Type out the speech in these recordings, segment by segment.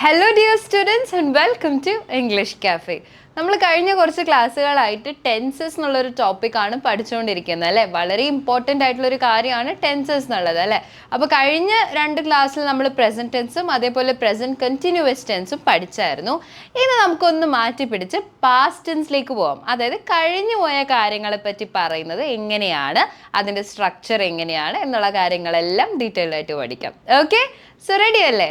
Hello dear students and welcome to English Cafe. നമ്മൾ കഴിഞ്ഞ കുറച്ച് ക്ലാസ്സുകളായിട്ട് ടെൻസസ് എന്നുള്ളൊരു ടോപ്പിക്കാണ് പഠിച്ചുകൊണ്ടിരിക്കുന്നത് അല്ലേ. വളരെ ഇമ്പോർട്ടൻ്റ് ആയിട്ടുള്ളൊരു കാര്യമാണ് ടെൻസസ് എന്നുള്ളത് അല്ലേ. അപ്പോൾ കഴിഞ്ഞ രണ്ട് ക്ലാസ്സിൽ നമ്മൾ പ്രസൻറ്റ് ടെൻസും അതേപോലെ പ്രസൻറ്റ് കണ്ടിന്യൂവസ് ടെൻസും പഠിച്ചായിരുന്നു. ഇന്ന് നമുക്കൊന്ന് മാറ്റി പിടിച്ച് പാസ്റ്റ് ടെൻസിലേക്ക് പോകാം. അതായത് കഴിഞ്ഞു പോയ കാര്യങ്ങളെ പറ്റി പറയുന്നത് എങ്ങനെയാണ്, അതിൻ്റെ സ്ട്രക്ചർ എങ്ങനെയാണ് എന്നുള്ള കാര്യങ്ങളെല്ലാം ഡീറ്റെയിൽഡ് ആയിട്ട് പഠിക്കാം. ഓക്കെ, സോ റെഡി അല്ലേ?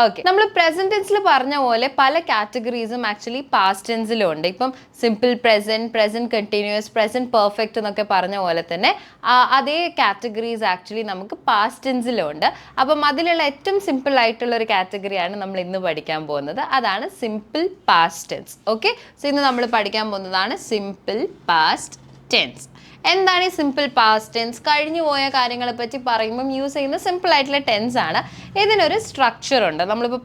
ഓക്കെ, നമ്മൾ പ്രസന്റ് ടെൻസിൽ പറഞ്ഞ പോലെ പല കാറ്റഗറീസും ആക്ച്വലി പാസ്റ്റ് ടെൻസിലും ഉണ്ട്. ഇപ്പം simple present, present continuous, present perfect എന്നൊക്കെ പറഞ്ഞ പോലെ തന്നെ അതേ കാറ്റഗറീസ് ആക്ച്വലി നമുക്ക് പാസ്റ്റ് ടെൻസിലും ഉണ്ട്. അപ്പം അതിലുള്ള ഏറ്റവും സിമ്പിൾ ആയിട്ടുള്ള ഒരു കാറ്റഗറിയാണ് നമ്മൾ ഇന്ന് പഠിക്കാൻ പോകുന്നത്. അതാണ് simple past tense. Okay, so ഇന്ന് നമ്മൾ പഠിക്കാൻ പോകുന്നതാണ് സിമ്പിൾ പാസ്റ്റ് ടെൻസ്. എന്താണ് ഈ സിമ്പിൾ പാസ്റ്റ് ടെൻസ്? കഴിഞ്ഞു പോയ കാര്യങ്ങളെ പറ്റി പറയുമ്പം യൂസ് ചെയ്യുന്ന സിമ്പിൾ ആയിട്ടുള്ള ടെൻസ് ആണ്. ഇതിനൊരു സ്ട്രക്ചർ ഉണ്ട്. നമ്മളിപ്പോൾ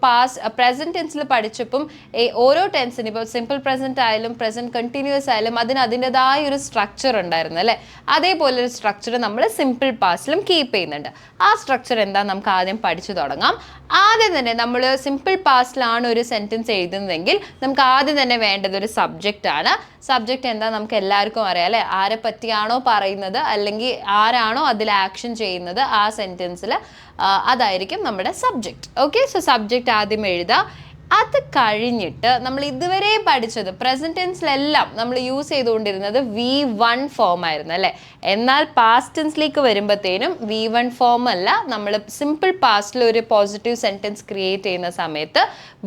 പ്രസന്റ് ടെൻസിൽ പഠിച്ചപ്പം ഓരോ ടെൻസിന് ഇപ്പോൾ സിമ്പിൾ പ്രസന്റ് ആയാലും പ്രസന്റ് കണ്ടിന്യൂസ് ആയാലും അതിൻ്റെതായ ഒരു സ്ട്രക്ചർ ഉണ്ടായിരുന്നു അല്ലേ. അതേപോലെ ഒരു സ്ട്രക്ചർ നമ്മൾ സിമ്പിൾ പാസ്റ്റിലും കീപ്പ് ചെയ്യുന്നുണ്ട്. ആ സ്ട്രക്ചർ എന്താ നമുക്ക് ആദ്യം പഠിച്ചു തുടങ്ങാം. ആദ്യം തന്നെ നമ്മൾ സിമ്പിൾ പാസ്റ്റിലാണ് ഒരു സെൻറ്റൻസ് എഴുതുന്നതെങ്കിൽ നമുക്ക് ആദ്യം തന്നെ വേണ്ടത് ഒരു സബ്ജക്റ്റ് ആണ്. സബ്ജക്റ്റ് എന്താ നമുക്ക് എല്ലാവർക്കും അറിയാം അല്ലേ. ആരെ പറ്റിയാണോ പറയുന്നത് അല്ലെങ്കിൽ ആരാണോ അതിൽ ആക്ഷൻ ചെയ്യുന്നത് ആ സെൻറ്റൻസിൽ അതായിരിക്കും നമ്മുടെ സബ്ജക്റ്റ്. ഓക്കെ, സോ സബ്ജക്റ്റ് ആദ്യം എഴുതുക. അത് കഴിഞ്ഞിട്ട് നമ്മൾ ഇതുവരെ പഠിച്ചത് പ്രസന്റ് ടെൻസിലെല്ലാം നമ്മൾ യൂസ് ചെയ്തുകൊണ്ടിരുന്നത് V1 ഫോം ആയിരുന്നു അല്ലേ. എന്നാൽ പാസ്റ്റ് ടെൻസിലേക്ക് വരുമ്പോഴത്തേനും V1 ഫോം അല്ല, നമ്മൾ സിമ്പിൾ പാസ്റ്റിൽ ഒരു പോസിറ്റീവ് സെൻറ്റൻസ് ക്രിയേറ്റ് ചെയ്യുന്ന സമയത്ത്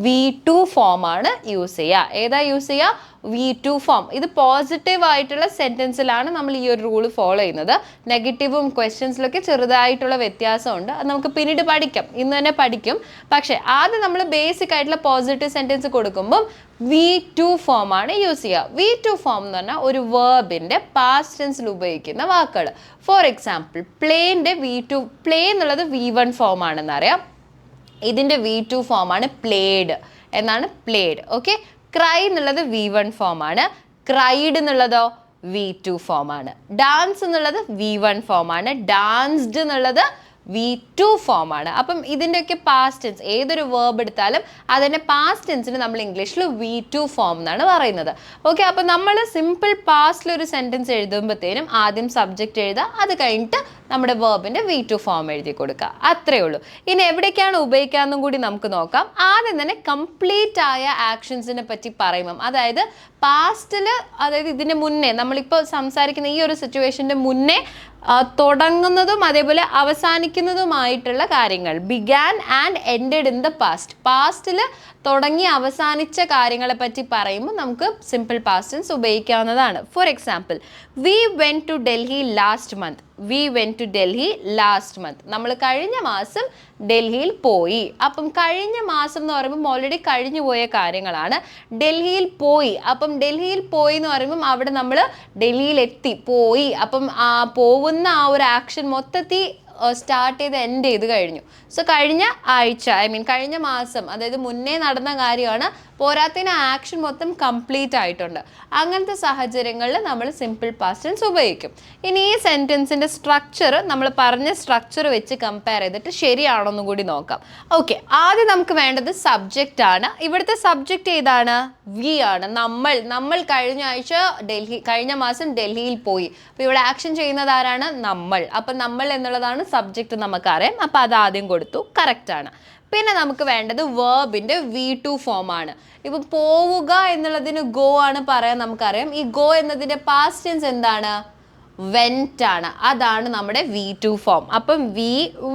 V2 ഫോമാണ് യൂസ് ചെയ്യുക. ഏതാ യൂസ് ചെയ്യുക? V2 form. ഇത് പോസിറ്റീവ് ആയിട്ടുള്ള സെൻറ്റൻസിലാണ് നമ്മൾ ഈ ഒരു റൂൾ ഫോളോ ചെയ്യുന്നത്. നെഗറ്റീവും ക്വസ്റ്റ്യൻസിലൊക്കെ ചെറുതായിട്ടുള്ള വ്യത്യാസമുണ്ട്. അത് നമുക്ക് പിന്നീട് പഠിക്കാം, ഇന്ന് തന്നെ പഠിക്കും. പക്ഷേ ആദ്യം നമ്മൾ ബേസിക് ആയിട്ടുള്ള പോസിറ്റീവ് സെൻറ്റൻസ് കൊടുക്കുമ്പം V2 ഫോമാണ് യൂസ് ചെയ്യുക. V2 ഫോം എന്ന് പറഞ്ഞാൽ ഒരു വേർബിൻ്റെ പാസ്റ്റ് ടെൻസിൽ ഉപയോഗിക്കുന്ന വാക്കുകൾ. ഫോർ എക്സാമ്പിൾ, പ്ലേൻ്റെ V2, പ്ലേ എന്നുള്ളത് V1 ഫോം ആണെന്ന് അറിയാം. ഇതിൻ്റെ V2 ഫോമാണ് പ്ലേഡ് എന്നാണ്, പ്ലേഡ്. ഓക്കെ, ക്രൈ എന്നുള്ളത് V1 ഫോമാണ്. ക്രൈഡ് എന്നുള്ളതോ V2 ഫോമാണ്. ഡാൻസ് എന്നുള്ളത് V1 ഫോമാണ്. ഡാൻസ്ഡ് എന്നുള്ളത് V2 ഫോമാണ്. അപ്പം ഇതിൻ്റെയൊക്കെ പാസ്റ്റ് ടെൻസ് ഏതൊരു വേർബ് എടുത്താലും അതിൻ്റെ പാസ്റ്റ് ടെൻസിന് നമ്മൾ ഇംഗ്ലീഷിൽ V2 ഫോം എന്നാണ് പറയുന്നത്. ഓക്കെ, അപ്പം നമ്മൾ സിമ്പിൾ പാസ്റ്റിൽ ഒരു സെൻറ്റൻസ് എഴുതുമ്പോഴത്തേനും ആദ്യം സബ്ജക്റ്റ് എഴുതുക, അത് കഴിഞ്ഞിട്ട് നമ്മുടെ വേർബിൻ്റെ V2 ഫോം എഴുതി കൊടുക്കുക. അത്രയേ ഉള്ളൂ. ഇനി എവിടേക്കാണ് ഉപയോഗിക്കാമെന്നും കൂടി നമുക്ക് നോക്കാം. ആദ്യം തന്നെ കംപ്ലീറ്റ് ആയ ആക്ഷൻസിനെ പറ്റി പറയുമ്പം, അതായത് പാസ്റ്റിൽ, അതായത് ഇതിന് മുന്നേ നമ്മളിപ്പോൾ സംസാരിക്കുന്ന ഈ ഒരു സിറ്റുവേഷൻ്റെ മുന്നേ തുടങ്ങുന്നതും അതേപോലെ അവസാനിക്കുന്നതുമായിട്ടുള്ള കാര്യങ്ങൾ, began and ended in the past. പാസ്റ്റിൽ തുടങ്ങി അവസാനിച്ച കാര്യങ്ങളെ പറ്റി പറയുമ്പോൾ നമുക്ക് സിമ്പിൾ പാസ്റ്റ് ടെൻസ് ഉപയോഗിക്കാവുന്നതാണ്. For example, we went to Delhi last month. We went to Delhi last month. നമ്മൾ കഴിഞ്ഞ മാസം ഡൽഹിയിൽ പോയി. അപ്പം കഴിഞ്ഞ മാസം എന്ന് പറയുമ്പോൾ ഓൾറെഡി കഴിഞ്ഞു പോയ കാര്യങ്ങളാണ്. ഡൽഹിയിൽ പോയി, അപ്പം ഡൽഹിയിൽ പോയി എന്ന് പറയുമ്പം അവിടെ നമ്മൾ ഡൽഹിയിൽ എത്തി, പോയി. അപ്പം പോകുന്ന ആ ഒരു ആക്ഷൻ മൊത്തത്തിൽ സ്റ്റാർട്ട് ചെയ്ത് എൻഡ് ചെയ്ത് കഴിഞ്ഞു. സോ കഴിഞ്ഞ ആഴ്ച, കഴിഞ്ഞ മാസം, അതായത് മുന്നേ നടന്ന കാര്യമാണ്. പോരാത്തതിന് ആക്ഷൻ മൊത്തം കംപ്ലീറ്റ് ആയിട്ടുണ്ട്. അങ്ങനത്തെ സാഹചര്യങ്ങളിൽ നമ്മൾ സിമ്പിൾ പാസ്റ്റ് ടെൻസ് ഉപയോഗിക്കും. ഇനി ഈ സെൻറ്റൻസിൻ്റെ സ്ട്രക്ചർ നമ്മൾ പറഞ്ഞ സ്ട്രക്ചർ വെച്ച് കമ്പയർ ചെയ്തിട്ട് ശരിയാണോന്നും കൂടി നോക്കാം. ഓക്കെ, ആദ്യം നമുക്ക് വേണ്ടത് സബ്ജക്റ്റ് ആണ്. ഇവിടുത്തെ സബ്ജക്റ്റ് ഏതാണ്? വി ആണ്. നമ്മൾ കഴിഞ്ഞ മാസം ഡൽഹിയിൽ പോയി. അപ്പോൾ ഇവിടെ ആക്ഷൻ ചെയ്യുന്നത് ആരാണ്? നമ്മൾ. അപ്പം നമ്മൾ എന്നുള്ളതാണ് സബ്ജക്റ്റ് നമുക്കറിയാം. അപ്പോൾ അത് ആദ്യം കൊടുത്തു, കറക്റ്റാണ്. പിന്നെ നമുക്ക് വേണ്ടത് വേർബിൻ്റെ V2 ഫോമാണ്. ഇപ്പം പോവുക എന്നുള്ളതിന് ഗോ ആണ് പറയാൻ നമുക്കറിയാം. ഈ ഗോ എന്നതിൻ്റെ പാസ്റ്റ് ടെൻസ് എന്താണ്? വെൻറ്റ് ആണ്. അതാണ് നമ്മുടെ V2 ഫോം. അപ്പം വി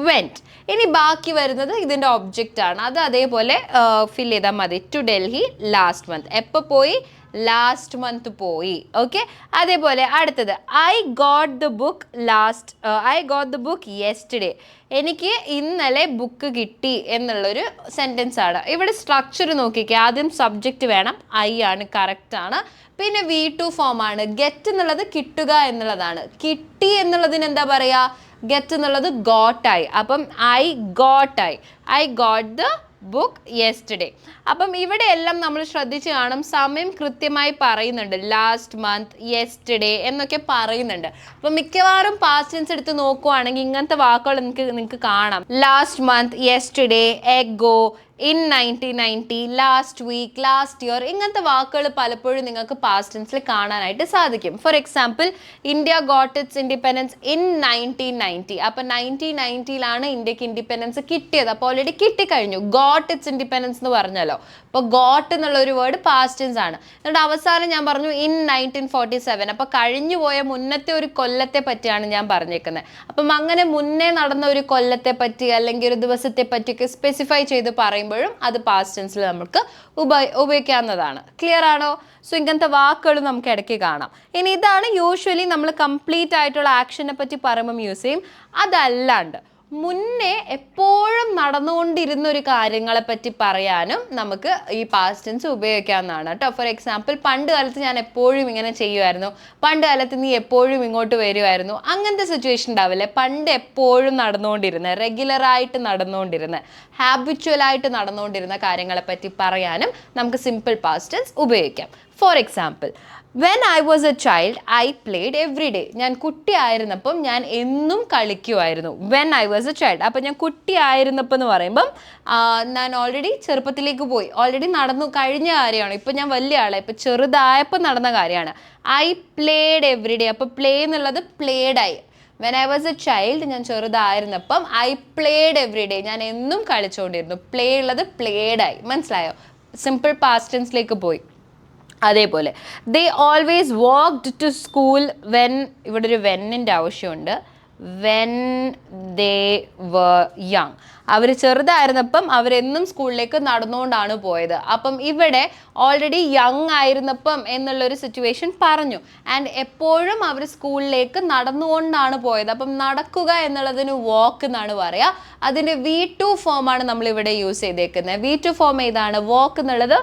വെൻറ്റ്. ഇനി ബാക്കി വരുന്നത് ഇതിൻ്റെ ഒബ്ജക്റ്റ് ആണ്. അത് അതേപോലെ ഫിൽ ചെയ്താൽ മതി. To Delhi last month. എപ്പോൾ പോയി? ലാസ്റ്റ് മന്ത് പോയി. ഓക്കെ, അതേപോലെ അടുത്തത് I got the book yesterday. എനിക്ക് ഇന്നലെ ബുക്ക് കിട്ടി എന്നുള്ളൊരു സെൻറ്റൻസ് ആണ്. ഇവിടെ സ്ട്രക്ചർ നോക്കിക്കേ. ആദ്യം സബ്ജക്റ്റ് വേണം, ഐ ആണ്, കറക്റ്റാണ്. പിന്നെ V2 ഫോമാണ്. ഗെറ്റ് എന്നുള്ളത് കിട്ടുക എന്നുള്ളതാണ്. കിട്ടി എന്നുള്ളതിന് എന്താ പറയുക? ഗെറ്റ് എന്നുള്ളത് ഗോട്ടായി. അപ്പം I got the book yesterday. അപ്പം ഇവിടെ എല്ലാം നമ്മൾ ശ്രദ്ധിച്ച് കാണും, സമയം കൃത്യമായി പറയുന്നുണ്ട്. ലാസ്റ്റ് മന്ത്, യെസ്റ്റർഡേ എന്നൊക്കെ പറയുന്നുണ്ട്. അപ്പം മിക്കവാറും പാസ്റ്റ് ടെൻസ് എടുത്ത് നോക്കുവാണെങ്കിൽ ഇങ്ങനത്തെ വാക്കുകൾ നിങ്ങൾക്ക് കാണാം. Last month, yesterday, ago, in 1990, last week, last year, ഇങ്ങനത്തെ വാക്കുകൾ പലപ്പോഴും നിങ്ങൾക്ക് പാസ്റ്റ് ടെൻസിൽ കാണാനായിട്ട് സാധിക്കും. For example, India got its independence in 1990. അപ്പം 1990ലാണ് ഇന്ത്യക്ക് ഇൻഡിപെൻഡൻസ് കിട്ടിയത്. അപ്പോൾ ഓൾറെഡി കിട്ടിക്കഴിഞ്ഞു. ഗോട്ട് ഇറ്റ്സ് ഇൻഡിപെൻഡൻസ് എന്ന് പറഞ്ഞല്ലോ. അപ്പോൾ ഗോട്ട് എന്നുള്ള ഒരു വേർഡ് പാസ്റ്റ് ടെൻസ് ആണ്. എന്നിട്ട് അവസാനം ഞാൻ പറഞ്ഞു ഇൻ 1947. അപ്പോൾ കഴിഞ്ഞു പോയ മുന്നത്തെ ഒരു കൊല്ലത്തെ പറ്റിയാണ് ഞാൻ പറഞ്ഞേക്കുന്നത്. അപ്പം അങ്ങനെ മുന്നേ നടന്ന ഒരു കൊല്ലത്തെ പറ്റി അല്ലെങ്കിൽ ഒരു ദിവസത്തെ പറ്റിയൊക്കെ സ്പെസിഫൈ ചെയ്ത് പറയുമ്പോഴും അത് പാസ്റ്റ് ടെൻസിൽ നമുക്ക് ഉപയോഗിക്കാവുന്നതാണ്. ക്ലിയർ ആണോ? സോ ഇങ്ങനത്തെ വാക്കുകൾ നമുക്ക് ഇടയ്ക്ക് കാണാം. ഇനി ഇതാണ് യൂഷ്വലി നമ്മൾ കംപ്ലീറ്റ് ആയിട്ടുള്ള ആക്ഷനെ പറ്റി പറയുമ്പം യൂസ് ചെയ്യും. അതല്ലാണ്ട് മുന്നേ എപ്പോഴും നടന്നുകൊണ്ടിരുന്ന ഒരു കാര്യങ്ങളെ പറ്റി പറയാനും നമുക്ക് ഈ പാസ്റ്റ് ടെൻസ് ഉപയോഗിക്കാവുന്നതാണ് കേട്ടോ. ഫോർ എക്സാമ്പിൾ, പണ്ട് കാലത്ത് ഞാൻ എപ്പോഴും ഇങ്ങനെ ചെയ്യുമായിരുന്നു, പണ്ട് കാലത്ത് നീ എപ്പോഴും ഇങ്ങോട്ട് വരുമായിരുന്നു, അങ്ങനത്തെ സിറ്റുവേഷൻ ഉണ്ടാവില്ലേ? പണ്ട് എപ്പോഴും നടന്നുകൊണ്ടിരുന്ന, റെഗുലറായിട്ട് നടന്നുകൊണ്ടിരുന്ന, ഹാബിച്വലായിട്ട് നടന്നുകൊണ്ടിരുന്ന കാര്യങ്ങളെ പറ്റി പറയാനും നമുക്ക് സിമ്പിൾ പാസ്റ്റ് ടെൻസ് ഉപയോഗിക്കാം. For example, when I was a child I played every day. ഞാൻ കുട്ടിയായിരുന്നപ്പം ഞാൻ എന്നും കളിക്കുമായിരുന്നു. When I was a child. അപ്പം ഞാൻ കുട്ടിയായിരുന്നപ്പോൾ എന്ന് പറയുമ്പം ഞാൻ ഓൾറെഡി ചെറുപ്പത്തിലേക്ക് പോയി, ഓൾറെഡി നടന്നു കഴിഞ്ഞ കാര്യമാണ്. ഇപ്പം ഞാൻ വലിയ ആളാണ്, ഇപ്പം ചെറുതായപ്പോൾ നടന്ന കാര്യമാണ്. I played every day. അപ്പോൾ പ്ലേ എന്നുള്ളത് പ്ലേഡായി. When I was a child, ഞാൻ ചെറുതായിരുന്നപ്പം ഐ പ്ലേഡ് എവറി ഡേ, ഞാൻ എന്നും കളിച്ചുകൊണ്ടിരുന്നു. പ്ലേ ഉള്ളത് പ്ലേഡായി. മനസ്സിലായോ? സിമ്പിൾ പാസ്റ്റ് ടെൻസിലേക്ക് പോയി. അതേപോലെ they always walked to school when, ഇവിടെ ഒരു വെന്നിൻ്റെ ആവശ്യമുണ്ട്. When they were young. അവർ ചെറുതായിരുന്നപ്പം അവരെന്നും സ്കൂളിലേക്ക് നടന്നുകൊണ്ടാണ് പോയത്. അപ്പം ഇവിടെ ഓൾറെഡി യങ് ആയിരുന്നപ്പം എന്നുള്ളൊരു സിറ്റുവേഷൻ പറഞ്ഞു. ആൻഡ് എപ്പോഴും അവർ സ്കൂളിലേക്ക് നടന്നുകൊണ്ടാണ് പോയത്. അപ്പം നടക്കുക എന്നുള്ളതിന് വാക്ക് എന്നാണ് പറയുക. അതിൻ്റെ V2 ഫോമാണ് നമ്മളിവിടെ യൂസ് ചെയ്തേക്കുന്നത്. V2 ഫോം ഏതാണ്? വാക്ക് എന്നുള്ളത്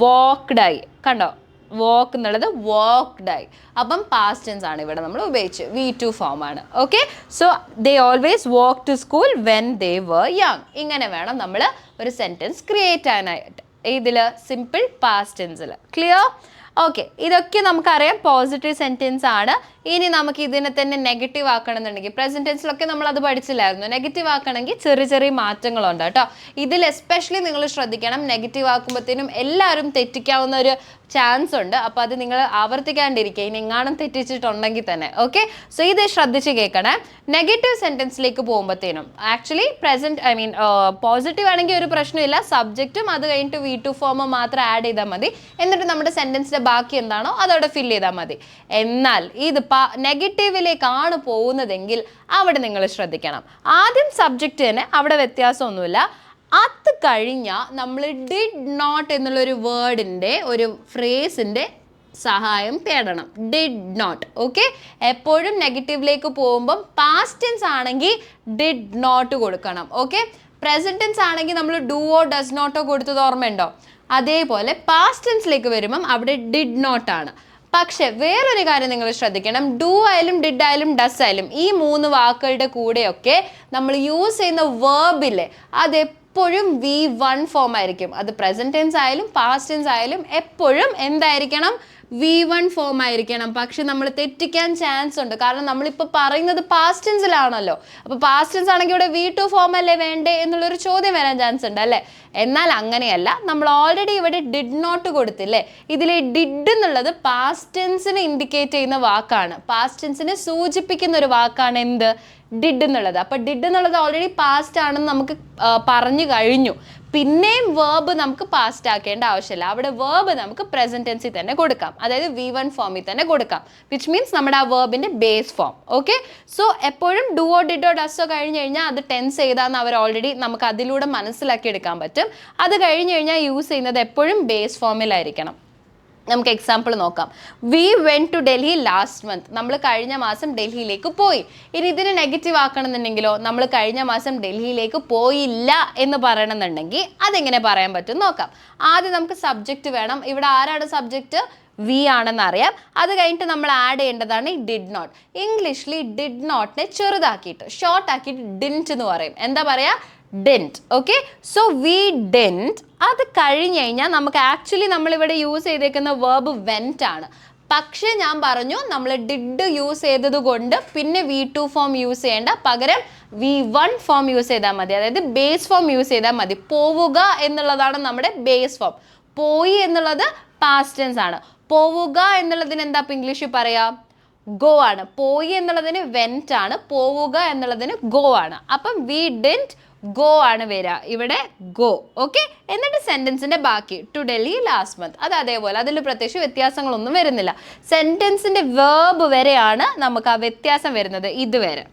walked ആയി. കണ്ടോ? വാക്ക് എന്നുള്ളത് walked ആയി. അപ്പം പാസ്റ്റ് ടെൻസ് ആണ് ഇവിടെ നമ്മൾ ഉപയോഗിച്ച്. V2 ഫോം ആണ്. Okay, so they always walk to school when they were young. ഇങ്ങനെ വേണം നമ്മൾ ഒരു സെൻറ്റൻസ് ക്രിയേറ്റ് ചെയ്യാനായിട്ട് ഇതിൽ സിമ്പിൾ പാസ്റ്റ് ടെൻസിൽ. ക്ലിയർ? ഓക്കെ, ഇതൊക്കെ നമുക്കറിയാം പോസിറ്റീവ് സെൻറ്റൻസ് ആണ്. ഇനി നമുക്ക് ഇതിനെ തന്നെ നെഗറ്റീവ് ആക്കണമെന്നുണ്ടെങ്കിൽ, പ്രസന്റ് ടെൻസിലൊക്കെ നമ്മൾ അത് പഠിച്ചില്ലായിരുന്നു. നെഗറ്റീവ് ആക്കണമെങ്കിൽ ചെറിയ ചെറിയ മാറ്റങ്ങളുണ്ട് കേട്ടോ. ഇതിൽ എസ്പെഷ്യലി നിങ്ങൾ ശ്രദ്ധിക്കണം. നെഗറ്റീവ് ആക്കുമ്പോഴത്തേനും എല്ലാവരും തെറ്റിക്കാവുന്ന ഒരു ചാൻസ് ഉണ്ട്. അപ്പോൾ അത് നിങ്ങൾ ആവർത്തിക്കാണ്ടിരിക്കുക, ഇനി എങ്ങാനും തെറ്റിച്ചിട്ടുണ്ടെങ്കിൽ തന്നെ. ഓക്കെ, സോ ഇത് ശ്രദ്ധിച്ച് കേൾക്കണേ. നെഗറ്റീവ് സെൻറ്റൻസിലേക്ക് പോകുമ്പോഴത്തേനും ആക്ച്വലി പോസിറ്റീവ് ആണെങ്കിൽ ഒരു പ്രശ്നമില്ല. സബ്ജക്റ്റും അത് കഴിഞ്ഞിട്ട് V2 ഫോം മാത്രം ആഡ് ചെയ്താൽ മതി. എന്നിട്ട് നമ്മുടെ സെൻറ്റൻസിൻ്റെ ബാക്കി എന്താണോ അതവിടെ ഫില്ല് ചെയ്താൽ മതി. എന്നാൽ ഇത് നെഗറ്റീവിലേക്കാണ് പോകുന്നതെങ്കിൽ അവിടെ നിങ്ങൾ ശ്രദ്ധിക്കണം. ആദ്യം സബ്ജക്റ്റ് തന്നെ, അവിടെ വ്യത്യാസമൊന്നുമില്ല. അത് കഴിഞ്ഞാൽ നമ്മൾ ഡിഡ് നോട്ട് എന്നുള്ളൊരു വേർഡിൻ്റെ, ഒരു ഫ്രേസിൻ്റെ സഹായം തേടണം. Did not. ഓക്കെ, എപ്പോഴും നെഗറ്റീവിലേക്ക് പോകുമ്പം പാസ്റ്റ് ടെൻസ് ആണെങ്കിൽ ഡിഡ് നോട്ട് കൊടുക്കണം. ഓക്കെ, പ്രസന്റ് ടെൻസ് ആണെങ്കിൽ നമ്മൾ ഡൂവോ ഡസ് നോട്ടോ കൊടുത്തത് ഓർമ്മയുണ്ടോ? അതേപോലെ പാസ്റ്റ് ടെൻസിലേക്ക് വരുമ്പം അവിടെ ഡിഡ് നോട്ട് ആണ്. പക്ഷെ വേറൊരു കാര്യം നിങ്ങൾ ശ്രദ്ധിക്കണം. ഡു ആയാലും ഡിഡ് ആയാലും ഡസ് ആയാലും ഈ 3 വാക്കുകളുടെ കൂടെയൊക്കെ നമ്മൾ യൂസ് ചെയ്യുന്ന വേർബില്ലേ, അതെപ്പോഴും V1 ഫോം ആയിരിക്കും. അത് പ്രസന്റ് ടെൻസ് ആയാലും പാസ്റ്റ് ടെൻസ് ആയാലും എപ്പോഴും എന്തായിരിക്കണം? V1 ഫോം ആയിരിക്കണം. പക്ഷെ നമ്മൾ തെറ്റിക്കാൻ ചാൻസ് ഉണ്ട്. കാരണം നമ്മളിപ്പോൾ പറയുന്നത് പാസ്റ്റ് ടെൻസിലാണല്ലോ. അപ്പോൾ പാസ്റ്റ് ടെൻസ് ആണെങ്കിൽ ഇവിടെ V2 ഫോം അല്ലേ വേണ്ടേ എന്നുള്ളൊരു ചോദ്യം വരാൻ ചാൻസ് ഉണ്ട് അല്ലേ? എന്നാൽ അങ്ങനെയല്ല. നമ്മൾ ഓൾറെഡി ഇവിടെ ഡിഡ് നോട്ട് കൊടുത്തില്ലേ. ഇതിലെ ഡിഡ് എന്നുള്ളത് പാസ്റ്റ് ടെൻസിനെ ഇൻഡിക്കേറ്റ് ചെയ്യുന്ന വാക്കാണ്. പാസ്റ്റ് ടെൻസിനെ സൂചിപ്പിക്കുന്ന ഒരു വാക്കാണ് എന്ത്? ഡിഡ് എന്നുള്ളത്. അപ്പോൾ ഡിഡ് എന്നുള്ളത് ഓൾറെഡി പാസ്റ്റ് ആണെന്ന് നമുക്ക് പറഞ്ഞു കഴിഞ്ഞു. പിന്നെയും വേർബ് നമുക്ക് പാസ്റ്റ് ആക്കേണ്ട ആവശ്യമില്ല. അവിടെ വേർബ് നമുക്ക് പ്രസന്റ് ടെൻസിൽ തന്നെ കൊടുക്കാം. അതായത് V1 ഫോമിൽ തന്നെ കൊടുക്കാം. വിച്ച് മീൻസ് നമ്മുടെ ആ വേർബിൻ്റെ ബേസ് ഫോം. ഓക്കെ, സോ എപ്പോഴും ഡുവോ ഡിഡോ ഡസോ കഴിഞ്ഞ് കഴിഞ്ഞാൽ അത് ടെൻസ് ചെയ്താന്ന് അവർ ഓൾറെഡി നമുക്ക് അതിലൂടെ മനസ്സിലാക്കി എടുക്കാൻ പറ്റും. അത് കഴിഞ്ഞ് കഴിഞ്ഞാൽ യൂസ് ചെയ്യുന്നത് എപ്പോഴും ബേസ് ഫോമിലായിരിക്കണം. നമുക്ക് എക്സാമ്പിൾ നോക്കാം. We went to Delhi last month. നമ്മൾ കഴിഞ്ഞ മാസം ഡൽഹിയിലേക്ക് പോയി. ഇനി ഇതിന് നെഗറ്റീവ് ആക്കണമെന്നുണ്ടെങ്കിലോ, നമ്മൾ കഴിഞ്ഞ മാസം ഡൽഹിയിലേക്ക് പോയില്ല എന്ന് പറയണമെന്നുണ്ടെങ്കിൽ അതെങ്ങനെ പറയാൻ പറ്റും നോക്കാം. ആദ്യം നമുക്ക് സബ്ജക്റ്റ് വേണം. ഇവിടെ ആരാണ് സബ്ജക്റ്റ്? വി ആണെന്ന് അറിയാം. അത് കഴിഞ്ഞിട്ട് നമ്മൾ ആഡ് ചെയ്യേണ്ടതാണ് ഈ ഡിഡ് നോട്ട്. ഇംഗ്ലീഷിൽ ഡിഡ് നോട്ടിനെ ചെറുതാക്കിയിട്ട് ഷോർട്ട് ആക്കിയിട്ട് ഡിൻറ്റ് എന്ന് പറയും. എന്താ പറയുക? Didn't. Okay, so we didn't. അത് കഴിഞ്ഞ് കഴിഞ്ഞാൽ നമുക്ക് ആക്ച്വലി നമ്മളിവിടെ യൂസ് ചെയ്തേക്കുന്ന വേർബ് വെൻറ്റ് ആണ്. പക്ഷേ ഞാൻ പറഞ്ഞു നമ്മൾ ഡിഡ് യൂസ് ചെയ്തത് കൊണ്ട് പിന്നെ V2 ഫോം യൂസ് ചെയ്യേണ്ട, പകരം V1 ഫോം യൂസ് ചെയ്താൽ മതി. അതായത് ബേസ് ഫോം യൂസ് ചെയ്താൽ മതി. പോവുക എന്നുള്ളതാണ് നമ്മുടെ ബേസ് ഫോം. പോയി എന്നുള്ളത് പാസ്റ്റ് ടെൻസ് ആണ്. പോവുക എന്നുള്ളതിന് എന്താ ഇപ്പം ഇംഗ്ലീഷിൽ പറയാം? ഗോ ആണ്. പോയി എന്നുള്ളതിന് വെന്റ് ആണ്, പോവുക എന്നുള്ളതിന് ഗോ ആണ്. അപ്പം വി ഡിഡ്ന്റ് ഗോ ആണ് വരിക ഇവിടെ, ഗോ. ഓക്കെ, എന്നിട്ട് സെന്റൻസിന്റെ ബാക്കി ടു ഡൽഹി ലാസ്റ്റ് മന്ത്, അത് അതേപോലെ, അതിൽ പ്രത്യേകിച്ച് വ്യത്യാസങ്ങളൊന്നും വരുന്നില്ല. സെന്റൻസിന്റെ വേർബ് വരെയാണ് നമുക്ക് ആ വ്യത്യാസം വരുന്നത്, ഇതുവരെ.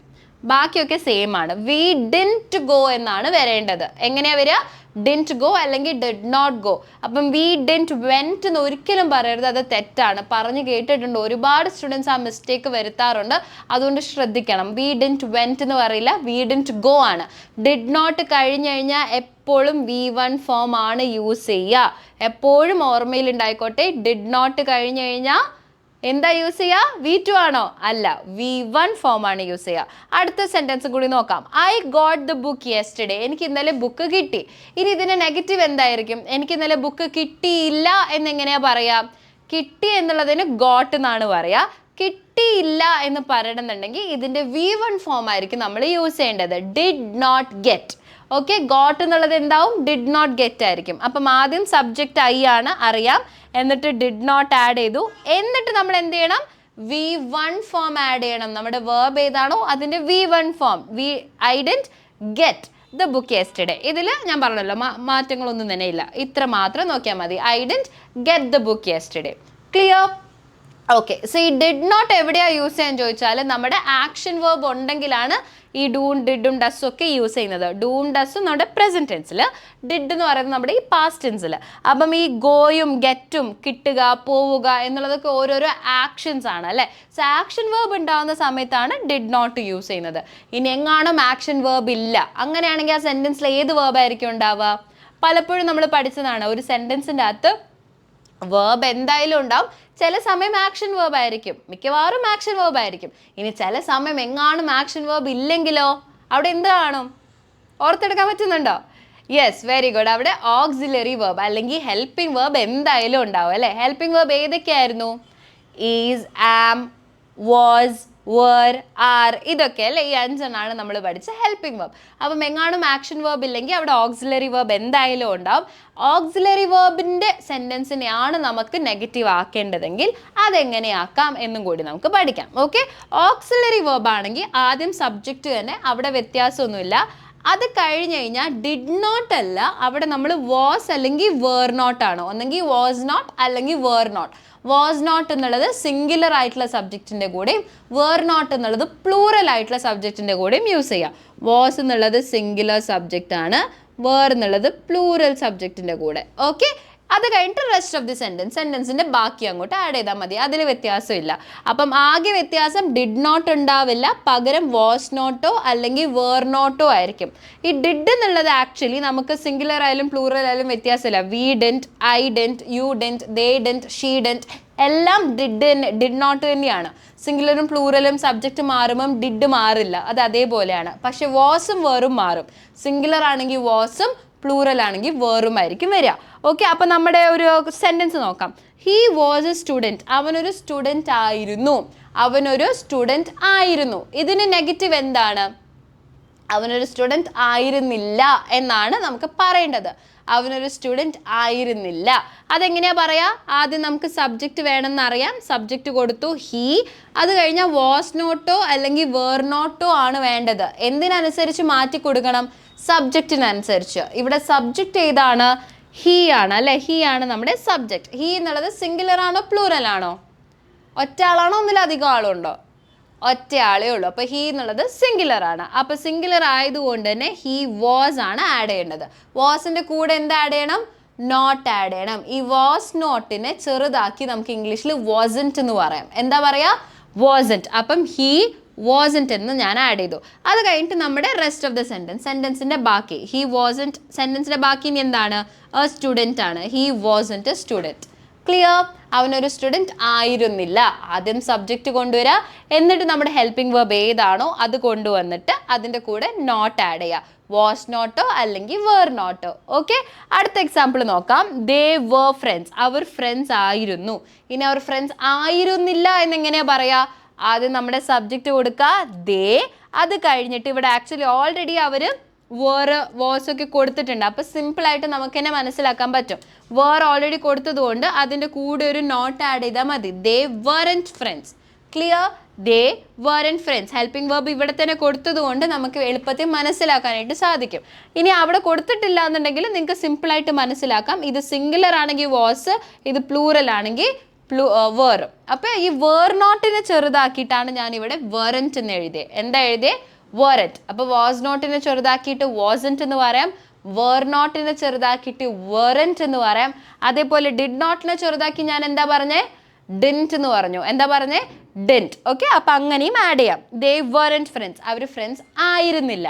ബാക്കിയൊക്കെ സെയിം ആണ്. വി ഡിഡ്ന്റ് ഗോ എന്നാണ് വരേണ്ടത്. എങ്ങനെയാ വരിക? ഡിഡ്ന്റ് ഗോ അല്ലെങ്കിൽ ഡിഡ് നോട്ട് ഗോ. അപ്പം വി ഡിഡ്ന്റ് വെന്റ് എന്ന് ഒരിക്കലും പറയരുത്, അത് തെറ്റാണ്. പറഞ്ഞു കേട്ടിട്ടുണ്ട്, ഒരുപാട് സ്റ്റുഡൻസ് ആ മിസ്റ്റേക്ക് വരുത്താറുണ്ട്. അതുകൊണ്ട് ശ്രദ്ധിക്കണം. വി ഡിഡ്ന്റ് വെന്റ് എന്ന് പറയില്ല, വി ഡിഡ്ന്റ് ഗോ ആണ്. ഡിഡ് നോട്ട് കഴിഞ്ഞ് കഴിഞ്ഞാൽ എപ്പോഴും V1 ഫോം ആണ് യൂസ് ചെയ്യുക. എപ്പോഴും ഓർമ്മയിൽ ഉണ്ടായിക്കോട്ടെ. ഡിഡ് നോട്ട് കഴിഞ്ഞ് കഴിഞ്ഞാൽ എന്താ യൂസ് ചെയ്യുക? V2 ആണോ? അല്ല, V1 ഫോം ആണ് യൂസ് ചെയ്യുക. അടുത്ത സെന്റൻസ് കൂടി നോക്കാം. I got the book yesterday. എനിക്ക് ഇന്നലെ ബുക്ക് കിട്ടി. ഇനി ഇതിന്റെ നെഗറ്റീവ് എന്തായിരിക്കും? എനിക്ക് ഇന്നലെ ബുക്ക് കിട്ടിയില്ല എന്നെങ്ങനെയാ പറയാ? കിട്ടി എന്നുള്ളതിന് ഗോട്ട് എന്നാണ് പറയാ. കിട്ടിയില്ല എന്ന് പറയണമെന്നുണ്ടെങ്കിൽ ഇതിന്റെ V1 ഫോം ആയിരിക്കും നമ്മൾ യൂസ് ചെയ്യേണ്ടത്. Did not get. Okay, got എന്നുള്ളത് എന്താവും? ഡിഡ് നോട്ട് ഗെറ്റ് ആയിരിക്കും. അപ്പം ആദ്യം സബ്ജക്റ്റ് ഐ ആണ്, അറിയാം. എന്നിട്ട് ഡിഡ് നോട്ട് ആഡ് ചെയ്തു. എന്നിട്ട് നമ്മൾ എന്ത് ചെയ്യണം? V1 ഫോം ആഡ് ചെയ്യണം. നമ്മുടെ വേർബ് ഏതാണോ അതിന്റെ V1 form. I didn't get the book yesterday. ഇതിൽ ഞാൻ പറഞ്ഞല്ലോ, മാറ്റങ്ങളൊന്നും തന്നെ ഇല്ല. ഇത്ര മാത്രം നോക്കിയാൽ മതി. I didn't get the book yesterday. Clear? Okay, so ഈ ഡിഡ് നോട്ട് എവിടെയാണ് യൂസ് ചെയ്യാൻ ചോദിച്ചാൽ നമ്മുടെ ആക്ഷൻ വേർബ് ഉണ്ടെങ്കിലാണ് ഈ ഡൂൺ ഡിഡും ഡസ്സും ഒക്കെ യൂസ് ചെയ്യുന്നത്. ഡൂൺ ഡസ്സും നമ്മുടെ പ്രസന്റ് ടെൻസിൽ, ഡിഡ് എന്ന് പറയുന്നത് നമ്മുടെ ഈ പാസ്റ്റ് ടെൻസിൽ. അപ്പം ഈ ഗോയും ഗെറ്റും കിട്ടുക, പോവുക എന്നുള്ളതൊക്കെ ഓരോരോ ആക്ഷൻസ് ആണ് അല്ലേ. സോ ആക്ഷൻ വേർബ് ഉണ്ടാകുന്ന സമയത്താണ് ഡിഡ് നോട്ട് യൂസ് ചെയ്യുന്നത്. ഇനി എങ്ങാനും ആക്ഷൻ വേർബ് ഇല്ല, അങ്ങനെയാണെങ്കിൽ ആ സെൻറ്റൻസിൽ ഏത് വേർബായിരിക്കും ഉണ്ടാവുക? പലപ്പോഴും നമ്മൾ പഠിച്ചതാണ്, ഒരു സെൻറ്റൻസിൻ്റെ അകത്ത് വേർബ് എന്തായാലും ഉണ്ടാവും. ചില സമയം ആക്ഷൻ വേർബ് ആയിരിക്കും, മിക്കവാറും ആക്ഷൻ വേർബ് ആയിരിക്കും. ഇനി ചില സമയം എങ്ങാനും ആക്ഷൻ വേർബ് ഇല്ലെങ്കിലോ അവിടെ എന്ത് കാണും? ഓർത്തെടുക്കാൻ പറ്റുന്നുണ്ടോ? Yes, very good. അവിടെ ഓക്സിലറി വേർബ് അല്ലെങ്കിൽ ഹെൽപ്പിംഗ് വേർബ് എന്തായാലും ഉണ്ടാവും അല്ലേ. ഹെൽപ്പിംഗ് വേർബ് ഏതൊക്കെയായിരുന്നു? Is, am, was, were, are, ഇതൊക്കെ അല്ലേ. ഈ 5 നമ്മൾ പഠിച്ച ഹെൽപ്പിംഗ് വേർബ്. അപ്പം എങ്ങാനും ആക്ഷൻ വേർബ് ഇല്ലെങ്കിൽ അവിടെ ഓക്സിലറി വേർബ് എന്തായാലും ഉണ്ടാവും. ഓക്സിലറി വേർബിൻ്റെ സെൻറ്റൻസിനെയാണ് നമുക്ക് നെഗറ്റീവ് ആക്കേണ്ടതെങ്കിൽ അതെങ്ങനെയാക്കാം എന്നും കൂടി നമുക്ക് പഠിക്കാം. ഓക്കെ, ഓക്സിലറി വേർബ് ആണെങ്കിൽ ആദ്യം സബ്ജക്റ്റ് തന്നെ, അവിടെ വ്യത്യാസമൊന്നുമില്ല. അത് കഴിഞ്ഞ് കഴിഞ്ഞാൽ ഡിഡ് നോട്ട് അല്ല, അവിടെ നമ്മൾ വാസ് അല്ലെങ്കിൽ വേർ നോട്ട് ആണ്. ഒന്നെങ്കിൽ വാസ് നോട്ട് അല്ലെങ്കിൽ വേർ നോട്ട്. വാസ് നോട്ട് എന്നുള്ളത് സിംഗുലർ ആയിട്ടുള്ള സബ്ജക്റ്റിൻ്റെ കൂടെയും വേർ നോട്ട് എന്നുള്ളത് പ്ലൂറൽ ആയിട്ടുള്ള സബ്ജക്റ്റിൻ്റെ കൂടെയും യൂസ് ചെയ്യാം. വാസ് എന്നുള്ളത് സിംഗുലർ സബ്ജക്റ്റ് ആണ്, വേർ എന്നുള്ളത് പ്ലൂറൽ സബ്ജക്റ്റിൻ്റെ കൂടെ. ഓക്കെ, അത് കഴിഞ്ഞിട്ട് റെസ്റ്റ് ഓഫ് ദി സെൻറ്റൻസിൻ്റെ ബാക്കി അങ്ങോട്ട് ആഡ് ചെയ്താൽ മതി. അതിൽ വ്യത്യാസമില്ല. അപ്പം ആകെ വ്യത്യാസം ഡിഡ് നോട്ട് ഉണ്ടാവില്ല, പകരം വാസ് നോട്ടോ അല്ലെങ്കിൽ വേർ നോട്ടോ ആയിരിക്കും. ഈ ഡിഡ് എന്നുള്ളത് ആക്ച്വലി നമുക്ക് സിംഗുലർ ആയാലും പ്ലൂറൽ ആയാലും വ്യത്യാസമില്ല. We didn't, I didn't, you didn't, they didn't, she didn't, എല്ലാം ഡിഡ് നോട്ട് തന്നെയാണ്. സിംഗുലറും പ്ലൂറലും സബ്ജക്റ്റ് മാറുമ്പം ഡിഡ് മാറില്ല, അത് അതേപോലെയാണ്. പക്ഷെ വാസും വേറും മാറും. സിംഗുലർ ആണെങ്കിൽ വാസും, പ്ലൂറൽ ആണെങ്കിൽ വേറും ആയിരിക്കും വരിക. ഓക്കെ, അപ്പം നമ്മുടെ ഒരു സെൻറ്റൻസ് നോക്കാം. He was a student. അവനൊരു സ്റ്റുഡൻറ്റ് ആയിരുന്നു. അവനൊരു സ്റ്റുഡൻറ്റ് ആയിരുന്നു. ഇതിന് നെഗറ്റീവ് എന്താണ്? അവനൊരു സ്റ്റുഡൻറ്റ് ആയിരുന്നില്ല എന്നാണ് നമുക്ക് പറയേണ്ടത്. അവനൊരു സ്റ്റുഡൻറ്റ് ആയിരുന്നില്ല. അതെങ്ങനെയാണ് പറയാ? ആദ്യം നമുക്ക് സബ്ജക്റ്റ് വേണമെന്ന് അറിയാം. സബ്ജക്റ്റ് കൊടുത്തു ഹീ. അത് കഴിഞ്ഞാൽ വാസ് നോട്ടോ അല്ലെങ്കിൽ വേർ നോട്ടോ ആണ് വേണ്ടത്. എന്തിനനുസരിച്ച് മാറ്റി കൊടുക്കണം? സബ്ജക്റ്റിനനുസരിച്ച്. ഇവിടെ സബ്ജക്റ്റ് ഏതാണ്? ഹീ ആണ് അല്ലേ. ഹീ ആണ് നമ്മുടെ സബ്ജക്റ്റ്. ഹീ എന്നുള്ളത് സിംഗുലർ ആണോ പ്ലൂറൽ ആണോ? ഒറ്റ ആളാണോ ഒന്നിലധികം ആളുണ്ടോ? ഒറ്റ ആളേ ഉള്ളൂ. അപ്പോൾ ഹീ എന്നുള്ളത് സിംഗുലർ ആണ്. അപ്പോൾ സിംഗുലർ ആയതുകൊണ്ട് തന്നെ ഹീ വാസ് ആണ് ആഡ് ചെയ്യേണ്ടത്. വാസിൻ്റെ കൂടെ എന്ത് ആഡ് ചെയ്യണം? നോട്ട് ആഡ് ചെയ്യണം. ഈ വാസ് നോട്ടിനെ ചെറുതാക്കി നമുക്ക് ഇംഗ്ലീഷിൽ വാസൻറ്റ് എന്ന് പറയാം. എന്താ പറയുക? വാസൻറ്റ്. അപ്പം ഹീ വാസൻറ്റ് എന്ന് ഞാൻ ആഡ് ചെയ്തു. അത് കഴിഞ്ഞിട്ട് നമ്മുടെ റെസ്റ്റ് ഓഫ് ദ സെൻറ്റൻസിൻ്റെ ബാക്കി ഹീ വാസൻറ്റ്. സെൻറ്റൻസിൻ്റെ ബാക്കി ഇനി എന്താണ്? എ സ്റ്റുഡൻറ്റ് ആണ്. He wasn't A student. Clear? അവനൊരു സ്റ്റുഡൻറ് ആയിരുന്നില്ല. ആദ്യം സബ്ജക്റ്റ് കൊണ്ടുവരിക, എന്നിട്ട് നമ്മുടെ ഹെൽപ്പിംഗ് വെർബ് ഏതാണോ അത് കൊണ്ടുവന്നിട്ട് അതിൻ്റെ കൂടെ നോട്ട് ആഡ് ചെയ്യുക. വാസ് നോട്ടോ അല്ലെങ്കിൽ വേർ നോട്ടോ. ഓക്കെ, അടുത്ത എക്സാമ്പിൾ നോക്കാം. ദേ വർ ഫ്രണ്ട്സ്, അവർ ഫ്രണ്ട്സ് ആയിരുന്നു. ഇനി അവർ ഫ്രണ്ട്സ് ആയിരുന്നില്ല എന്നെങ്ങനെയാ പറയാ? ആദ്യം നമ്മുടെ സബ്ജക്റ്റ് കൊടുക്കുക ദേ, അത് കഴിഞ്ഞിട്ട് ഇവിടെ ആക്ച്വലി ഓൾറെഡി അവർ വേറെ വാസ് ഒക്കെ കൊടുത്തിട്ടുണ്ട്. അപ്പോൾ സിമ്പിളായിട്ട് നമുക്ക് തന്നെ മനസ്സിലാക്കാൻ പറ്റും. വേർ ഓൾറെഡി കൊടുത്തത് കൊണ്ട് അതിൻ്റെ കൂടെ ഒരു നോട്ട് ആഡ് ചെയ്താൽ മതി. ദേ weren't ഫ്രണ്ട്സ്. ക്ലിയർ? ദേ weren't ഫ്രണ്ട്സ്. ഹെൽപ്പിംഗ് വെർബ് ഇവിടെ തന്നെ കൊടുത്തത് കൊണ്ട് നമുക്ക് എളുപ്പത്തിൽ മനസ്സിലാക്കാനായിട്ട് സാധിക്കും. ഇനി അവിടെ കൊടുത്തിട്ടില്ല എന്നുണ്ടെങ്കിൽ നിങ്ങൾക്ക് സിമ്പിളായിട്ട് മനസ്സിലാക്കാം. ഇത് സിംഗുലർ ആണെങ്കിൽ വാസ്, ഇത് പ്ലൂറൽ ആണെങ്കിൽ വേർ. അപ്പോൾ ഈ വേർ നോട്ടിനെ ചെറുതാക്കിയിട്ടാണ് ഞാൻ ഇവിടെ weren't എന്ന് എഴുതിയത്. എന്താ എഴുതിയത്? weren't. അപ്പോൾ വാസ് നോട്ടിനെ ചെറുതാക്കിയിട്ട് wasn't എന്ന് പറയാം. were നോട്ടിനെ ചെറുതാക്കിയിട്ട് weren't എന്ന് പറയാം. അതേപോലെ ഡിഡ് നോട്ടിനെ ചെറുതാക്കി ഞാൻ എന്താ പറഞ്ഞേ? didn't എന്ന് പറഞ്ഞു. എന്താ പറഞ്ഞേ? didn't. ഓക്കെ, അപ്പം അങ്ങനെയും ആഡ് ചെയ്യാം. they weren't friends, our friends ആയിരുന്നില്ല.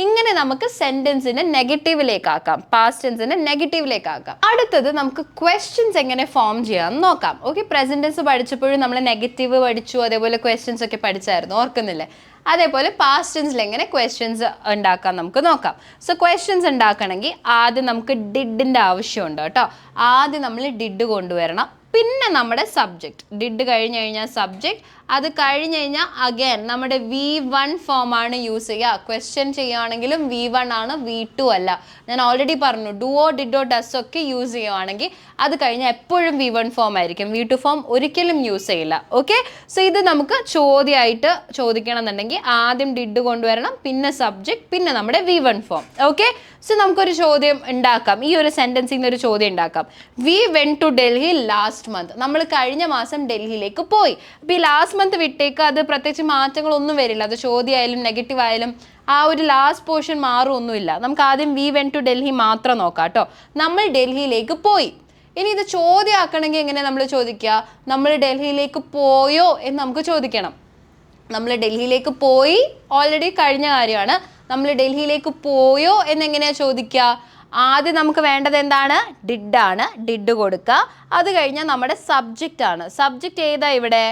ഇങ്ങനെ നമുക്ക് സെൻറ്റൻസിനെ നെഗറ്റീവിലേക്ക് ആക്കാം, പാസ്റ്റ് ടെൻസിനെ നെഗറ്റീവിലേക്ക് ആക്കാം. അടുത്തത് നമുക്ക് ക്വസ്റ്റ്യൻസ് എങ്ങനെ ഫോം ചെയ്യാമെന്ന് നോക്കാം. ഓക്കെ, പ്രസന്റ് ടെൻസ് പഠിച്ചപ്പോഴും നമ്മൾ നെഗറ്റീവ് പഠിച്ചു, അതേപോലെ ക്വസ്റ്റ്യൻസ് ഒക്കെ പഠിച്ചായിരുന്നു, ഓർക്കുന്നില്ലേ? അതേപോലെ പാസ്റ്റ് ടെൻസിൽ എങ്ങനെ ക്വസ്റ്റ്യൻസ് ഉണ്ടാക്കാൻ നമുക്ക് നോക്കാം. സോ ക്വസ്റ്റ്യൻസ് ഉണ്ടാക്കണമെങ്കിൽ ആദ്യം നമുക്ക് ഡിഡിൻ്റെ ആവശ്യമുണ്ട് കേട്ടോ. ആദ്യം നമ്മൾ ഡിഡ് കൊണ്ടുവരണം, പിന്നെ നമ്മുടെ സബ്ജക്റ്റ്. ഡിഡ് കഴിഞ്ഞ് കഴിഞ്ഞാൽ സബ്ജക്റ്റ്, അത് കഴിഞ്ഞ് കഴിഞ്ഞാൽ അഗൈൻ നമ്മുടെ V1 ഫോമാണ് യൂസ് ചെയ്യുക. ക്വസ്റ്റ്യൻ ചെയ്യുകയാണെങ്കിലും V1 ആണ്, V2 അല്ല. ഞാൻ ഓൾറെഡി പറഞ്ഞു, ഡുവോ ഡിഡോ ഡസ് ഒക്കെ യൂസ് ചെയ്യുകയാണെങ്കിൽ അത് കഴിഞ്ഞാൽ എപ്പോഴും V1 ഫോം ആയിരിക്കും, V2 ഫോം ഒരിക്കലും യൂസ് ചെയ്യില്ല. ഓക്കെ, സോ ഇത് നമുക്ക് ചോദ്യമായിട്ട് ചോദിക്കണം എന്നുണ്ടെങ്കിൽ ആദ്യം ഡിഡ് കൊണ്ടുവരണം, പിന്നെ സബ്ജക്റ്റ്, പിന്നെ നമ്മുടെ V1 ഫോം. ഓക്കെ, സോ നമുക്കൊരു ചോദ്യം ഉണ്ടാക്കാം. ഈ ഒരു സെൻറ്റൻസിൽ നിന്ന് ഒരു ചോദ്യം ഉണ്ടാക്കാം. We went to Delhi last month. നമ്മൾ കഴിഞ്ഞ മാസം ഡൽഹിയിലേക്ക് പോയി. അപ്പോൾ ഈ ലാസ്റ്റ് മന്ത് വിട്ടേക്ക്, അത് പ്രത്യേകിച്ച് മാറ്റങ്ങളൊന്നും വരില്ല. അത് ചോദ്യമായാലും നെഗറ്റീവ് ആയാലും ആ ഒരു ലാസ്റ്റ് പോർഷൻ മാറുമൊന്നുമില്ല. നമുക്ക് ആദ്യം വി വെന്റ് ടു ഡൽഹി മാത്രം നോക്കാം കേട്ടോ. നമ്മൾ ഡൽഹിയിലേക്ക് പോയി. ഇനി ഇത് ചോദ്യമാക്കണമെങ്കിൽ എങ്ങനെ നമ്മൾ ചോദിക്കുക? നമ്മൾ ഡൽഹിയിലേക്ക് പോയോ എന്ന് നമുക്ക് ചോദിക്കണം. നമ്മൾ ഡൽഹിയിലേക്ക് പോയി ഓൾറെഡി കഴിഞ്ഞ കാര്യമാണ്. നമ്മൾ ഡൽഹിയിലേക്ക് പോയോ എന്നെങ്ങനെയാണ് ചോദിക്കുക? ആദ്യം നമുക്ക് വേണ്ടത് എന്താണ്? ഡിഡാണ്. ഡിഡ് കൊടുക്കുക. അത് കഴിഞ്ഞാൽ നമ്മുടെ സബ്ജക്റ്റ് ആണ്. സബ്ജക്റ്റ് ഏതാ ഇവിടെ?